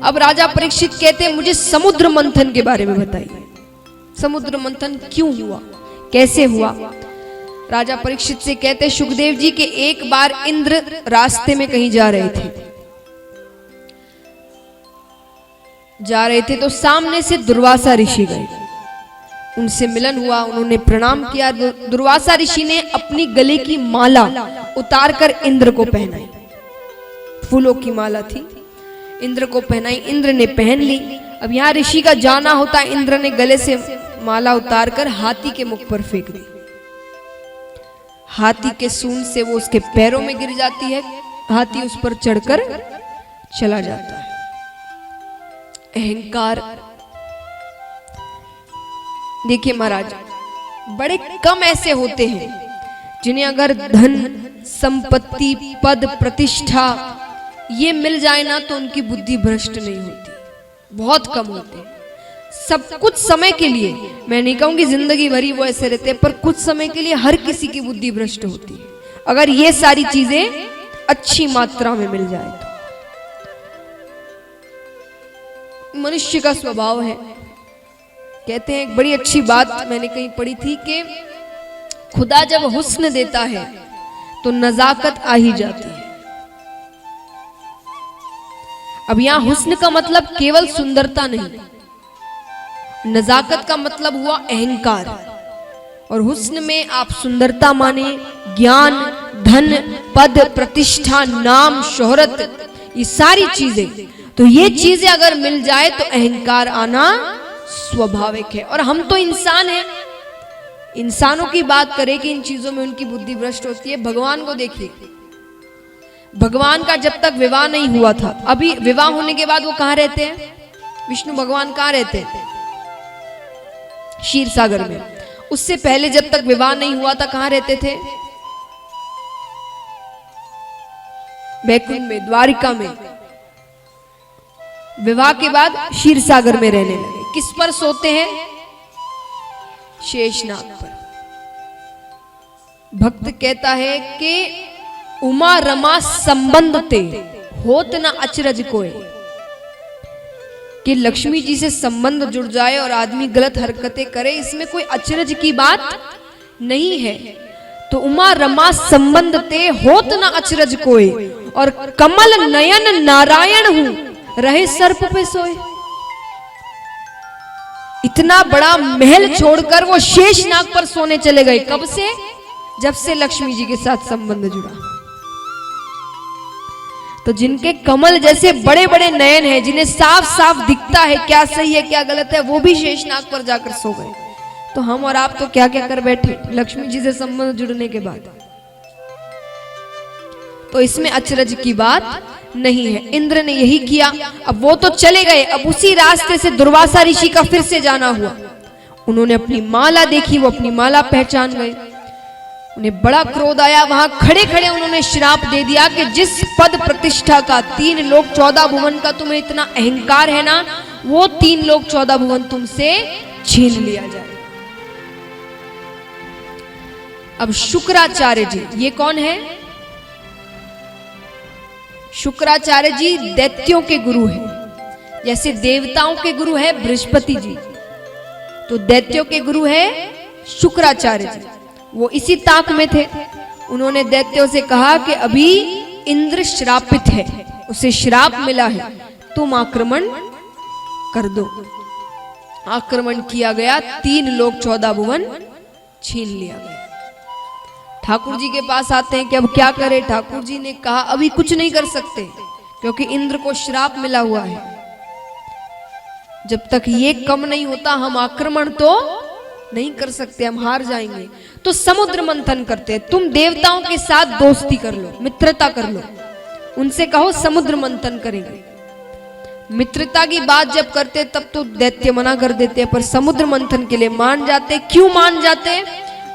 अब राजा परीक्षित कहते हैं मुझे समुद्र मंथन के बारे में बताइए, समुद्र मंथन क्यों हुआ, कैसे हुआ। राजा परीक्षित से कहते हैं सुखदेव जी के एक बार इंद्र रास्ते में कहीं जा रहे थे तो सामने से दुर्वासा ऋषि गए, उनसे मिलन हुआ, उन्होंने प्रणाम किया। दुर्वासा ऋषि ने अपनी गले की माला उतारकर इंद्र को पहनाई, फूलों की माला थी, इंद्र को पहनाई, इंद्र ने पहन ली। अब यहाँ ऋषि का जाना होता, इंद्र ने गले से माला उतारकर हाथी के मुख पर फेंक दी। हाथी के सूंड से वो उसके पैरों में गिर जाती है, हाथी उस पर चढ़कर चला जाता है। अहंकार, देखिए महाराज, बड़े कम ऐसे होते हैं जिन्हें अगर धन संपत्ति पद प्रतिष्ठा ये मिल जाए ना तो उनकी बुद्धि भ्रष्ट नहीं होती, बहुत कम होते हैं। सब कुछ समय के लिए, मैं नहीं कहूंगी जिंदगी भरी वो ऐसे रहते हैं, पर कुछ समय के लिए हर किसी की बुद्धि भ्रष्ट होती है अगर ये सारी चीजें अच्छी मात्रा में मिल जाए तो। मनुष्य का स्वभाव है, कहते हैं एक बड़ी अच्छी बात मैंने कहीं पढ़ी थी कि खुदा जब हुस्न देता है तो नजाकत आ ही जाती है। अब यहां हुस्न का मतलब केवल सुंदरता नहीं, नजाकत का मतलब हुआ अहंकार। और हुस्न में आप सुंदरता माने ज्ञान, धन, पद, प्रतिष्ठा, नाम, शोहरत, ये सारी चीजें, तो ये चीजें अगर मिल जाए तो अहंकार आना स्वाभाविक है। और हम तो इंसान हैं, इंसानों की बात करें कि इन चीजों में उनकी बुद्धि भ्रष्ट होती है। भगवान को देखिए, भगवान का जब तक विवाह नहीं हुआ था, अभी विवाह होने के बाद वो कहां रहते हैं, विष्णु भगवान कहां रहते हैं, क्षीर सागर में। उससे पहले जब तक विवाह नहीं हुआ था कहां रहते थे, बैकुंठ में, द्वारिका में। विवाह के बाद क्षीर सागर में रहने लगे। किस पर सोते हैं, शेषनाग पर। भक्त कहता है कि उमा रमा संबंध ते होत न अचरज कोय, कि लक्ष्मी जी से संबंध जुड़ जाए और आदमी गलत हरकतें करे, इसमें कोई अचरज की बात नहीं है। तो उमा रमा संबंध ते होत न अचरज कोय, और कमल नयन नारायण हूं रहे सर्प पे सोए। इतना बड़ा महल छोड़कर वो शेषनाग पर सोने चले गए। कब से, जब से लक्ष्मी जी के साथ संबंध जुड़ा। तो जिनके कमल जैसे बड़े बड़े नयन हैं, जिन्हें साफ साफ दिखता है क्या सही है क्या गलत है, वो भी शेषनाग पर जाकर सो गए। तो हम और आप तो क्या क्या कर बैठे लक्ष्मी जी से संबंध जुड़ने के बाद। तो इसमें अचरज की बात नहीं है। इंद्र ने यही किया। अब वो तो चले गए, अब उसी रास्ते से दुर्वासा ऋषि का फिर से जाना हुआ। उन्होंने अपनी माला देखी, वो अपनी माला पहचान गए। उन्हें बड़ा क्रोध आया, वहां खड़े खड़े उन्होंने श्राप दे दिया कि जिस पद प्रतिष्ठा का 3 लोक 14 भुवन का तुम्हें इतना अहंकार है ना, वो 3 लोक 14 भुवन तुमसे छीन लिया जाए। अब शुक्राचार्य जी, ये कौन है, शुक्राचार्य जी दैत्यों के गुरु हैं। जैसे देवताओं के गुरु है बृहस्पति जी, तो दैत्यों के गुरु है शुक्राचार्य जी। वो इसी ताक में थे। उन्होंने दैत्यों से कहा कि अभी इंद्र श्रापित है, उसे श्राप मिला है, तुम आक्रमण कर दो। आक्रमण किया गया, 3 लोक 14 भुवन छीन लिया गया। ठाकुर जी के पास आते हैं कि अब क्या करें। ठाकुर जी ने कहा अभी कुछ नहीं कर सकते, क्योंकि इंद्र को श्राप मिला हुआ है। जब तक ये कम नहीं होता हम आक्रमण तो नहीं कर सकते, हम हार जाएंगे। तो समुद्र मंथन करते हैं। तुम देवताओं के साथ दोस्ती कर लो, मित्रता कर लो, उनसे कहो समुद्र मंथन करेंगे। मित्रता की बात जब करते तब तो दैत्य मना कर देते हैं, पर समुद्र मंथन के लिए मान जाते। क्यों मान जाते,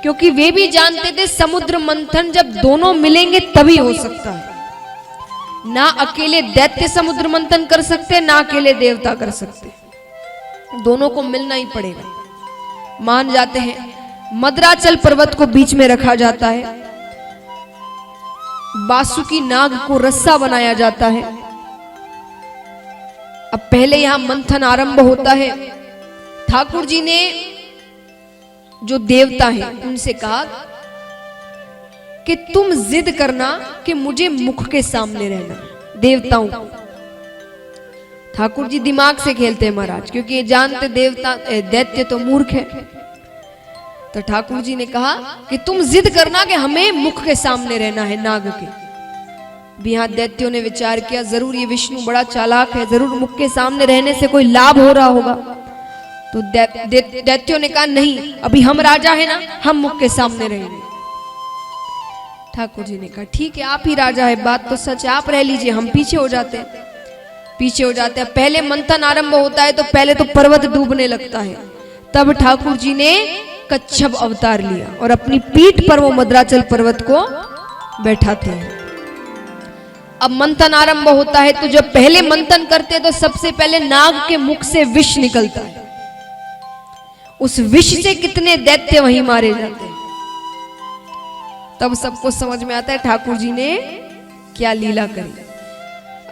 क्योंकि वे भी जानते थे समुद्र मंथन जब दोनों मिलेंगे तभी हो सकता है। ना अकेले दैत्य समुद्र मंथन कर सकते, ना अकेले देवता कर सकते, दोनों को मिलना ही पड़ेगा। मान जाते हैं। मद्राचल पर्वत को बीच में रखा जाता है, बासुकी नाग को रस्सा बनाया जाता है, अब पहले यहां मंथन आरंभ होता है। ठाकुर जी ने जो देवता हैं उनसे कहा कि तुम जिद करना कि मुझे मुख के सामने रहना। देवताओं को ठाकुर जी दिमाग से खेलते हैं महाराज, क्योंकि ये जानते देवता दैत्य तो मूर्ख है। तो ठाकुर जी ने कहा कि तुम जिद करना कि हमें मुख के सामने रहना है नाग के। भी यहाँ दैत्यों ने विचार किया जरूर ये विष्णु बड़ा चालाक है, जरूर मुख के सामने रहने से कोई लाभ हो रहा होगा। तो दैत्यों ने कहा नहीं, अभी हम राजा है ना, हम मुख के सामने रहेंगे। ठाकुर जी ने कहा ठीक है, आप ही राजा है, बात तो सच है, आप रह लीजिए, हम पीछे हो जाते हैं। पीछे हो जाते हैं। पहले मंथन आरंभ होता है तो पहले तो पर्वत डूबने लगता है। तब ठाकुर जी ने कच्छप अवतार लिया और अपनी पीठ पर वो मद्राचल पर्वत को बैठाते हैं। अब मंथन आरंभ होता है तो जब पहले मंथन करते हैं तो सबसे पहले नाग के मुख से विष निकलता है। उस विष से कितने दैत्य वहीं मारे जाते हैं। तब सबको समझ में आता है ठाकुर जी ने क्या लीला करी।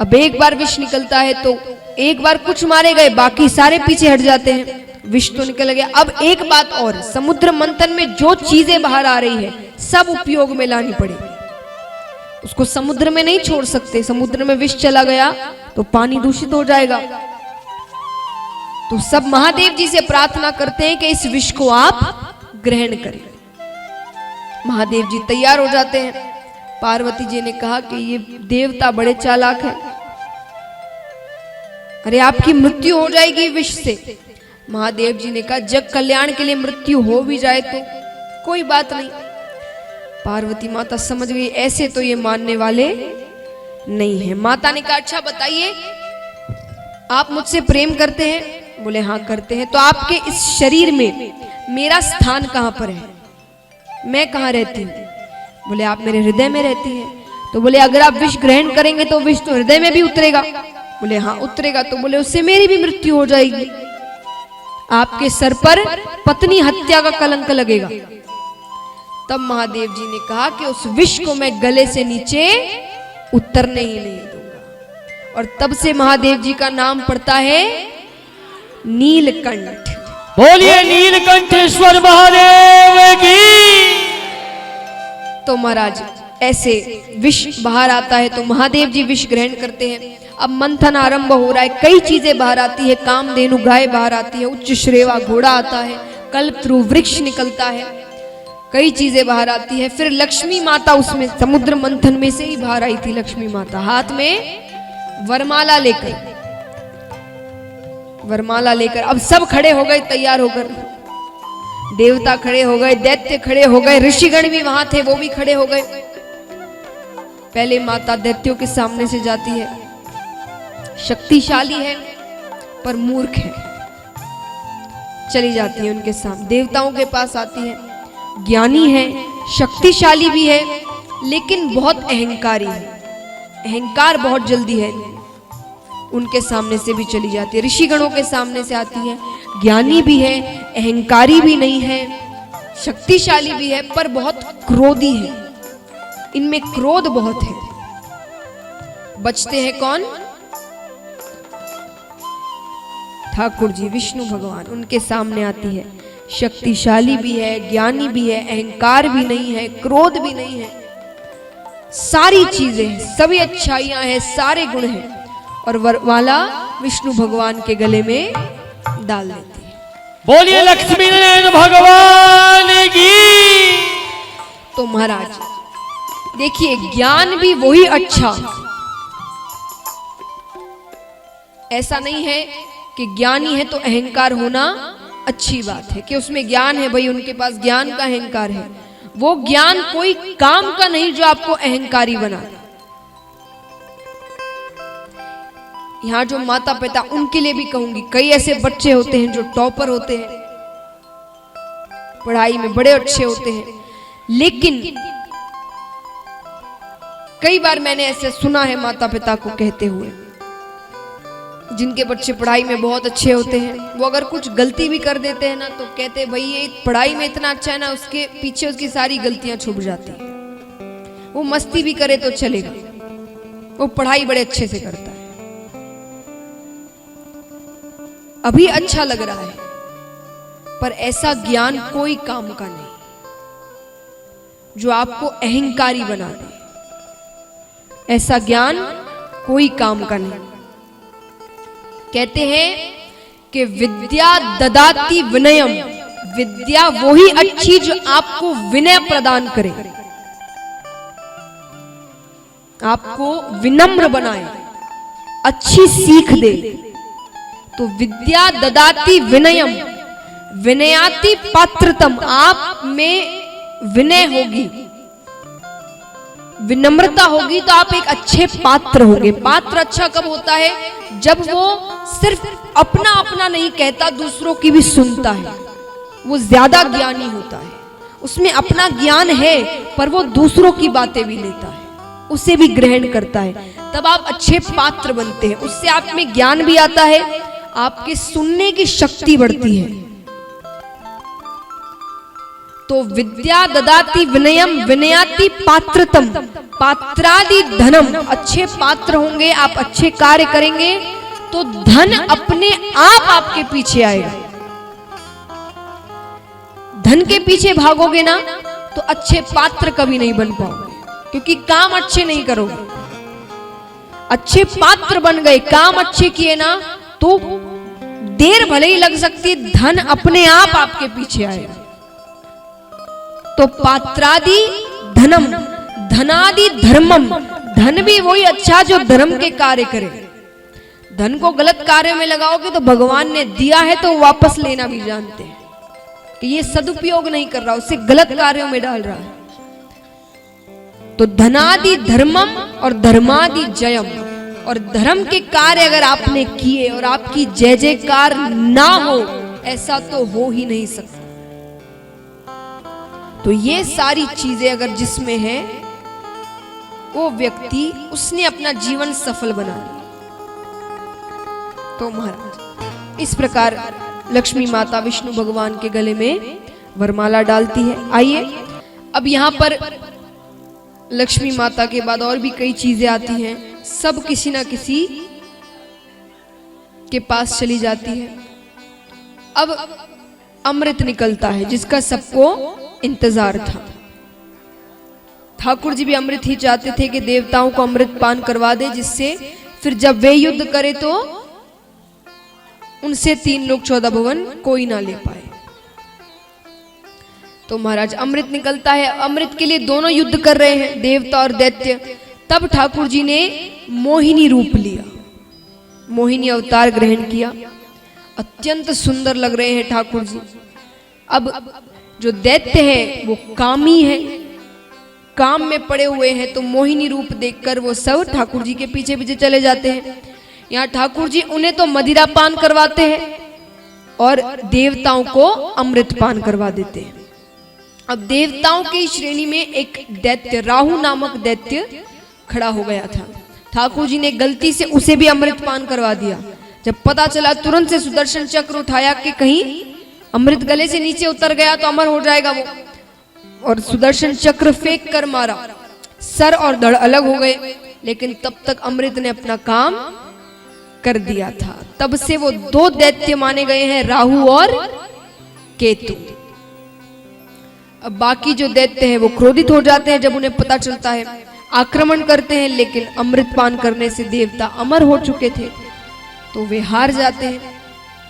अब एक बार विष निकलता है तो एक बार कुछ मारे गए, बाकी सारे पीछे हट जाते हैं। विष तो निकल गया। अब एक बात और, समुद्र मंथन में जो चीजें बाहर आ रही है सब उपयोग में लानी पड़ेगी। उसको समुद्र में नहीं छोड़ सकते। समुद्र में विष चला गया तो पानी दूषित हो जाएगा। तो सब महादेव जी से प्रार्थना करते हैं कि इस विष को आप ग्रहण करें। महादेव जी तैयार हो जाते हैं। पार्वती जी ने कहा कि ये देवता बड़े चालाक हैं, अरे आपकी मृत्यु हो जाएगी विष से। महादेव जी ने कहा जग कल्याण के लिए मृत्यु हो भी जाए तो कोई बात नहीं। पार्वती माता समझ गई ऐसे तो ये मानने वाले नहीं है। माता ने कहा अच्छा बताइए, आप मुझसे प्रेम करते हैं? बोले हाँ करते हैं। तो आपके इस शरीर में मेरा स्थान कहां पर है, मैं कहां रहती हूँ? बोले आप मेरे हृदय में रहती हैं। तो बोले अगर आप विष ग्रहण करेंगे तो विष तो हृदय में भी उतरेगा। बोले हाँ उतरेगा। तो बोले उससे मेरी भी मृत्यु हो जाएगी, आपके सर पर पत्नी हत्या का कलंक लगेगा। तब महादेव जी ने कहा कि उस विष को मैं गले से नीचे उतरने ही नहीं दूंगा। और तब से महादेव जी का नाम पड़ता है नीलकंठ। बोलिए नीलकंठेश्वर महादेव की। तो महाराज ऐसे विष बाहर आता है तो महादेव जी विष ग्रहण करते हैं। अब मंथन आरंभ हो रहा है, कई चीजें बाहर आती है। कामधेनु गाय बाहर आती है, उच्च श्रेवा घोड़ा आता है, कल्पतरु वृक्ष निकलता है, कई चीजें बाहर आती है। फिर लक्ष्मी माता उसमें समुद्र मंथन में से ही बाहर आई थी। लक्ष्मी माता हाथ में वरमाला लेकर, वरमाला लेकर अब सब खड़े हो गए तैयार होकर। देवता खड़े हो गए, दैत्य खड़े हो गए, ऋषिगण भी वहां थे वो भी खड़े हो गए। पहले माता दैत्यों के सामने से जाती है। शक्तिशाली है पर मूर्ख है, चली जाती है उनके सामने। देवताओं के पास आती है, ज्ञानी है, शक्तिशाली भी है, लेकिन बहुत अहंकारी है। अहंकार बहुत जल्दी है। उनके सामने से भी चली जाती है। ऋषिगणों के सामने से आती है, ज्ञानी भी है, अहंकारी भी नहीं है, शक्तिशाली भी है, पर बहुत क्रोधी है। इनमें क्रोध बहुत है। बचते हैं कौन? ठाकुर जी, विष्णु भगवान। उनके सामने आती है, शक्तिशाली भी है, ज्ञानी भी है, अहंकार भी नहीं है, क्रोध भी नहीं है, सारी चीजें हैं, सभी अच्छाइयां हैं, सारे गुण हैं। और वरमाला विष्णु भगवान के गले में डाल देती है। बोलिए लक्ष्मी नारायण भगवान की। तो महाराज देखिए, ज्ञान भी वही अच्छा। ऐसा नहीं है कि ज्ञानी है तो अहंकार होना अच्छी बात है, कि उसमें ज्ञान है, भाई उनके पास ज्ञान का अहंकार है। वो ज्ञान कोई काम का नहीं जो आपको अहंकारी बना दे। यहां जो माता पिता, उनके लिए भी कहूंगी, कई ऐसे बच्चे होते हैं जो टॉपर होते हैं, पढ़ाई में बड़े अच्छे होते हैं, लेकिन कई बार मैंने ऐसे सुना है माता पिता को कहते हुए, जिनके बच्चे पढ़ाई में बहुत अच्छे होते हैं, वो अगर कुछ गलती भी कर देते हैं ना तो कहते हैं भाई ये पढ़ाई में इतना अच्छा है ना, उसके पीछे उसकी सारी गलतियां छुप जाती हैं। वो मस्ती भी करे तो चलेगा, वो पढ़ाई बड़े अच्छे से करता है। अभी अच्छा लग रहा है, पर ऐसा ज्ञान कोई काम का नहीं जो आपको अहंकारी बना दे। ऐसा ज्ञान कोई काम का नहीं। कहते हैं कि विद्या ददाति विनयम, विद्या वही अच्छी जो आपको विनय प्रदान करे, आपको विनम्र बनाए, अच्छी सीख दे। तो विद्या ददाति विनयम, विनयाति पात्रतम, आप में विनय होगी, विनम्रता होगी तो आप एक अच्छे पात्र होंगे। पात्र अच्छा कब होता है? जब वो सिर्फ अपना अपना नहीं कहता, दूसरों की भी सुनता है। वो ज्यादा ज्ञानी होता है, उसमें अपना ज्ञान है पर वो दूसरों की बातें भी लेता है, उसे भी ग्रहण करता है। तब आप अच्छे पात्र बनते हैं, उससे आप में ज्ञान भी आता है, आपके सुनने की शक्ति बढ़ती है। तो विद्या ददाति विनयम विनयाति पात्रतम, पात्रादि धनम, अच्छे पात्र होंगे, आप अच्छे कार्य करेंगे तो धन अपने आप आपके पीछे आएगा। धन के पीछे भागोगे ना तो अच्छे पात्र कभी नहीं बन पाओगे, क्योंकि काम अच्छे नहीं करोगे। अच्छे पात्र बन गए, काम अच्छे किए ना, तो देर भले ही लग सकती, धन अपने आप आपके पीछे आएगा। तो पात्रादि धनम, धनादि धर्मम, धन भी वही अच्छा जो धर्म के कार्य करे। धन को गलत कार्य में लगाओगे तो भगवान ने दिया है तो वापस लेना भी जानते हैं कि ये सदुपयोग नहीं कर रहा, उसे गलत कार्यों में डाल रहा है। तो धनादि धर्मम और धर्मादि जयम, और धर्म के कार्य अगर आपने किए और आपकी जय जयकार ना हो, ऐसा तो हो ही नहीं सकता। तो ये सारी चीजें अगर जिसमें है, वो व्यक्ति उसने अपना जीवन सफल बना लिया। तो महाराज इस प्रकार लक्ष्मी माता विष्णु भगवान के गले में वरमाला डालती है। आइए अब यहाँ पर लक्ष्मी माता के बाद और भी कई चीजें आती हैं, सब किसी ना किसी के पास चली जाती है। अब अमृत निकलता है जिसका सबको इंतजार था। ठाकुर जी भी अमृत ही चाहते थे कि देवताओं को अमृत पान करवा दे, जिससे फिर जब वे युद्ध करे तो उनसे 3 लोक 14 भुवन कोई ना ले पाए। तो महाराज अमृत निकलता है, अमृत के लिए दोनों युद्ध कर रहे हैं, देवता और दैत्य। तब ठाकुर जी ने मोहिनी रूप लिया, मोहिनी अवतार ग्रहण किया। अत्यंत सुंदर लग रहे हैं ठाकुर जी। अब जो दैत्य है वो कामी है, काम में पड़े हुए हैं, तो मोहिनी रूप देखकर वो सब ठाकुर जी के पीछे पीछे चले जाते हैं। यहाँ ठाकुर जी उन्हें तो मदिरा पान करवाते हैं और देवताओं को अमृत पान करवा देते हैं। अब देवताओं की श्रेणी में एक दैत्य, राहु नामक दैत्य खड़ा हो गया था। ठाकुर जी ने गलती से उसे भी अमृत पान करवा दिया। जब पता चला तुरंत से सुदर्शन चक्र उठाया कि कहीं अमृत गले से नीचे उतर गया तो अमर हो जाएगा वो, और सुदर्शन चक्र फेंक कर मारा। सर और धड़ अलग हो गए, लेकिन तब तक अमृत ने अपना काम कर दिया था। तब से वो 2 दैत्य माने गए हैं, राहु और केतु। अब बाकी जो दैत्य हैं वो क्रोधित हो जाते हैं जब उन्हें पता चलता है, आक्रमण करते हैं, लेकिन अमृत पान करने से देवता अमर हो चुके थे तो वे हार जाते हैं।